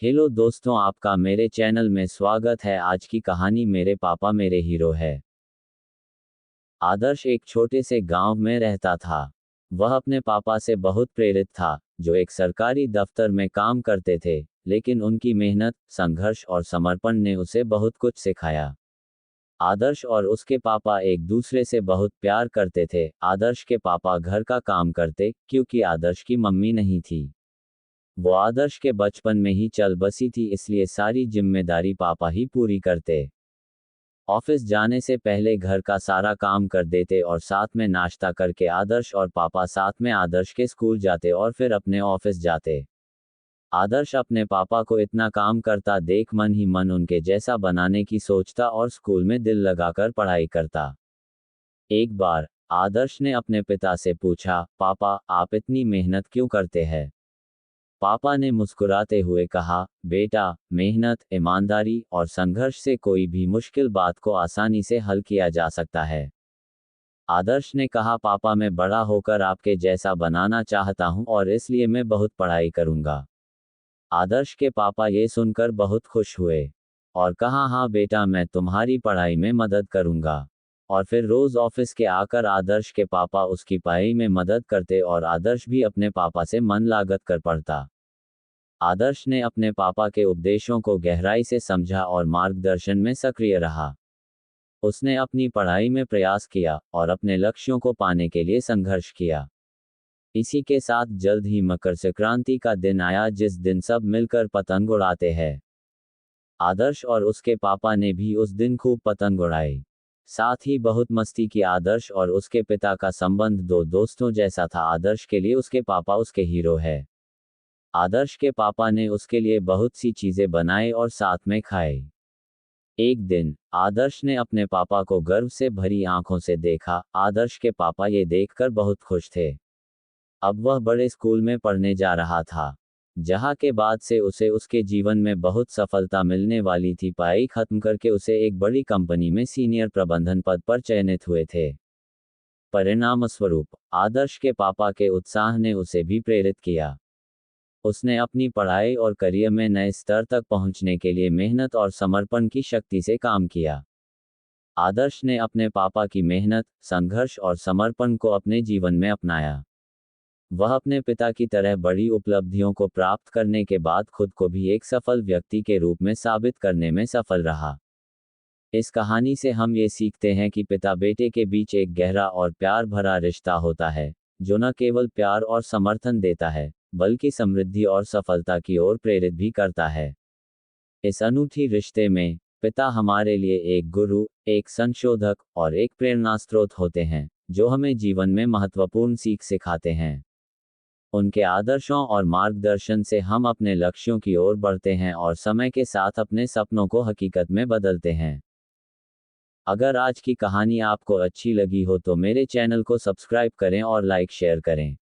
Hello दोस्तों, आपका मेरे चैनल में स्वागत है। आज की कहानी मेरे पापा मेरे हीरो है। आदर्श एक छोटे से गांव में रहता था। वह अपने पापा से बहुत प्रेरित था, जो एक सरकारी दफ्तर में काम करते थे, लेकिन उनकी मेहनत, संघर्ष और समर्पण ने उसे बहुत कुछ सिखाया। आदर्श और उसके पापा एक दूसरे से बहुत प्यार करते थे। आदर्श के पापा घर का काम करते, क्योंकि आदर्श की मम्मी नहीं थी। वो आदर्श के बचपन में ही चल बसी थी, इसलिए सारी जिम्मेदारी पापा ही पूरी करते। ऑफिस जाने से पहले घर का सारा काम कर देते और साथ में नाश्ता करके आदर्श और पापा साथ में आदर्श के स्कूल जाते और फिर अपने ऑफिस जाते। आदर्श अपने पापा को इतना काम करता देख मन ही मन उनके जैसा बनाने की सोचता और स्कूल में दिल लगाकर पढ़ाई करता। एक बार आदर्श ने अपने पिता से पूछा, पापा, आप इतनी मेहनत क्यों करते हैं? पापा ने मुस्कुराते हुए कहा, बेटा, मेहनत, ईमानदारी और संघर्ष से कोई भी मुश्किल बात को आसानी से हल किया जा सकता है। आदर्श ने कहा, पापा, मैं बड़ा होकर आपके जैसा बनाना चाहता हूं और इसलिए मैं बहुत पढ़ाई करूंगा। आदर्श के पापा ये सुनकर बहुत खुश हुए और कहा, हाँ बेटा, मैं तुम्हारी पढ़ाई में मदद करूंगा। और फिर रोज ऑफिस के आकर आदर्श के पापा उसकी पढ़ाई में मदद करते और आदर्श भी अपने पापा से मन लागत कर पढ़ता। आदर्श ने अपने पापा के उपदेशों को गहराई से समझा और मार्गदर्शन में सक्रिय रहा। उसने अपनी पढ़ाई में प्रयास किया और अपने लक्ष्यों को पाने के लिए संघर्ष किया। इसी के साथ जल्द ही मकर संक्रांति का दिन आया, जिस दिन सब मिलकर पतंग उड़ाते हैं। आदर्श और उसके पापा ने भी उस दिन खूब पतंग उड़ाई। साथ ही बहुत मस्ती की। आदर्श और उसके पिता का संबंध दो दोस्तों जैसा था। आदर्श के लिए उसके पापा उसके हीरो है। आदर्श के पापा ने उसके लिए बहुत सी चीजें बनाई और साथ में खाए। एक दिन आदर्श ने अपने पापा को गर्व से भरी आंखों से देखा। आदर्श के पापा ये देखकर बहुत खुश थे। अब वह बड़े स्कूल में पढ़ने जा रहा था, जहाँ के बाद से उसे उसके जीवन में बहुत सफलता मिलने वाली थी। पढ़ाई खत्म करके उसे एक बड़ी कंपनी में सीनियर प्रबंधन पद पर चयनित हुए थे। परिणामस्वरूप आदर्श के पापा के उत्साह ने उसे भी प्रेरित किया। उसने अपनी पढ़ाई और करियर में नए स्तर तक पहुंचने के लिए मेहनत और समर्पण की शक्ति से काम किया। आदर्श ने अपने पापा की मेहनत, संघर्ष और समर्पण को अपने जीवन में अपनाया। वह अपने पिता की तरह बड़ी उपलब्धियों को प्राप्त करने के बाद खुद को भी एक सफल व्यक्ति के रूप में साबित करने में सफल रहा। इस कहानी से हम ये सीखते हैं कि पिता बेटे के बीच एक गहरा और प्यार भरा रिश्ता होता है, जो न केवल प्यार और समर्थन देता है, बल्कि समृद्धि और सफलता की ओर प्रेरित भी करता है। इस अनूठी रिश्ते में पिता हमारे लिए एक गुरु, एक संशोधक और एक प्रेरणा स्रोत होते हैं, जो हमें जीवन में महत्वपूर्ण सीख सिखाते हैं। उनके आदर्शों और मार्गदर्शन से हम अपने लक्ष्यों की ओर बढ़ते हैं और समय के साथ अपने सपनों को हकीकत में बदलते हैं। अगर आज की कहानी आपको अच्छी लगी हो तो मेरे चैनल को सब्सक्राइब करें और लाइक शेयर करें।